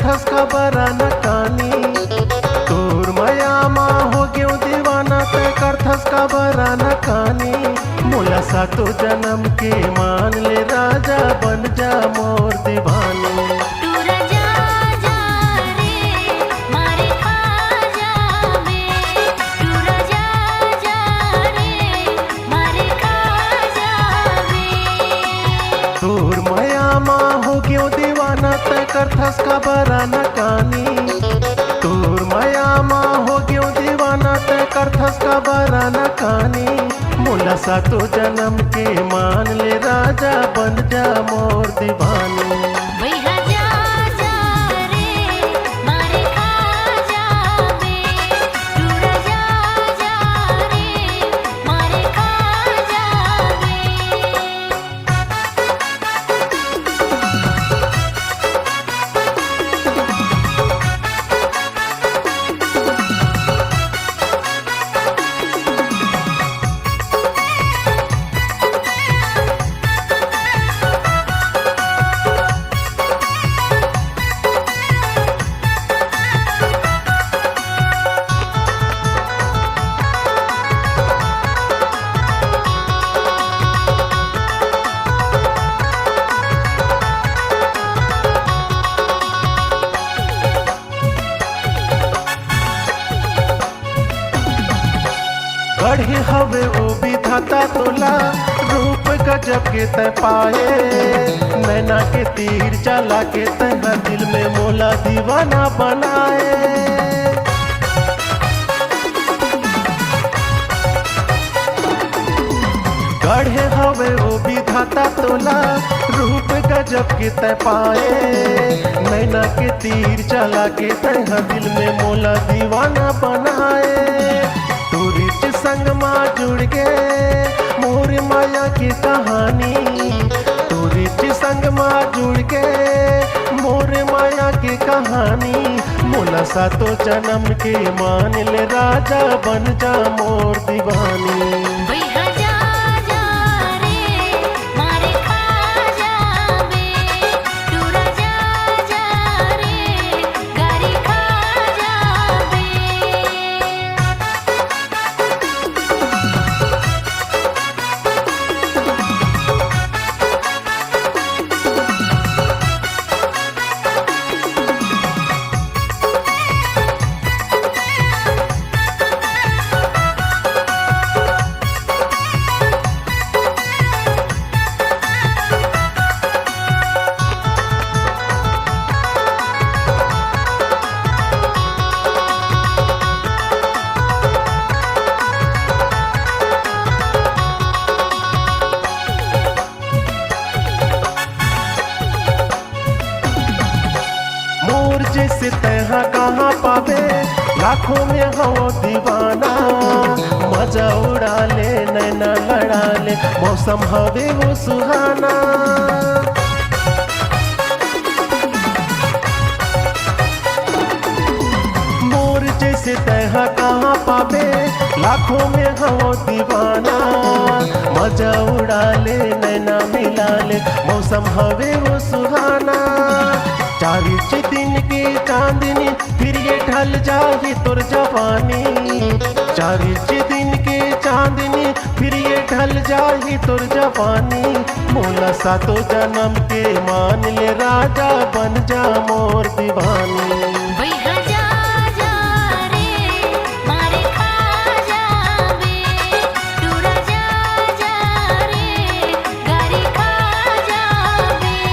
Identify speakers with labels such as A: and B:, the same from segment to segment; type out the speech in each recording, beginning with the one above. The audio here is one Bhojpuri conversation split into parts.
A: करथस का बरन कानी। तोर माया माँ हो गयो दीवाना तय करथस का बरन कानी। मोला सातो जन्म के मान ले राजा बन जा मोर दीवानी।
B: तू राजा जा रे मारे खाजा में, तू राजा जा रे मारे खाजा में।
A: तोर माया माँ हो गयो दीवाना तय करथस का बरन कानी। तोर माया माँ हो गयो दीवाना तय करथस का बरन कानी। मोला सातो जन्म के मान ले राजा बन जा मोर दीवानी।
B: भैया जा जा रे मारे खाजा में, तू राजा जा रे मारे खाजा में।
A: गढ़ी हवे वो विधाता तोला रूप गजब के तय पाए। नैना के तीर चला के तय दिल में मोला दीवाना बनाए। गढ़े हवे वो विधाता तोला रूप गजब के तय पाए। नैना के तीर चला के तय दिल में मोला दीवाना बनाए। तुरिच संग माँ जुड़ के मोर माया की कहानी। तुरिच संग माँ जुड़ के मोर माया की कहानी। मोला सातो जन्म के मान ले राजा बन जा मोर दीवानी।
B: भैया जा जा रे मारे खाजा में, तू राजा जा रे गारी खाजा में।
A: मोर जैसे तहा कहाँ पावे लाखों में हो दीवाना। मजा उड़ा ले नैना लड़ा ले मौसम हवे वो सुहाना। मोर जैसे तहा कहाँ पावे लाखों में हो दीवाना। मजा उड़ा ले नैना मिला ले मौसम हवे वो सुहाना। चारिच दिन की चांदनी फिर ये ढल जाही तोर जवानी। चारिच दिन की चांदनी फिर ये ढल जाही तोर जवानी। मोला सातो जन्म के मान ले राजा बन जा मोर दीवानी।
B: भैया जा जा रे मारे खाजा में, तू राजा जा रे गारी खाजा में।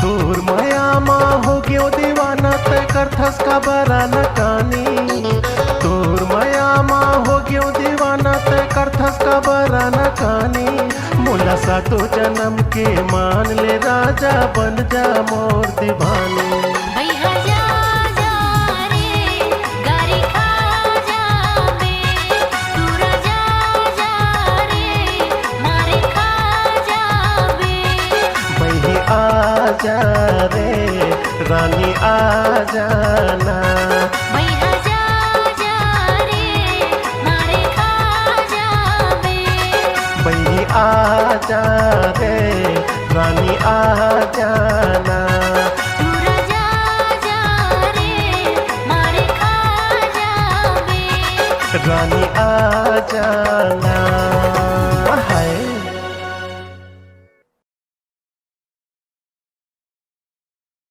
A: तोर माया माँ हो गयो दीवाना तय करथस का बरन कानी। तोर माया माँ हो गयो दीवाना तय करथस का बरन कानी। मोला सातो जन्म के मान ले राजा बन जा मोर दीवानी।
B: भैया जा जा रे गारी खाजा में, तू राजा जा रे मारे खाजा में।
A: बही आजा रे रानी आ जाना।
B: भैया जा जा रे मारे खाजा में।
A: बही आजा रे रानी आ जाना।
B: तू राजा
A: रानी आ जाना।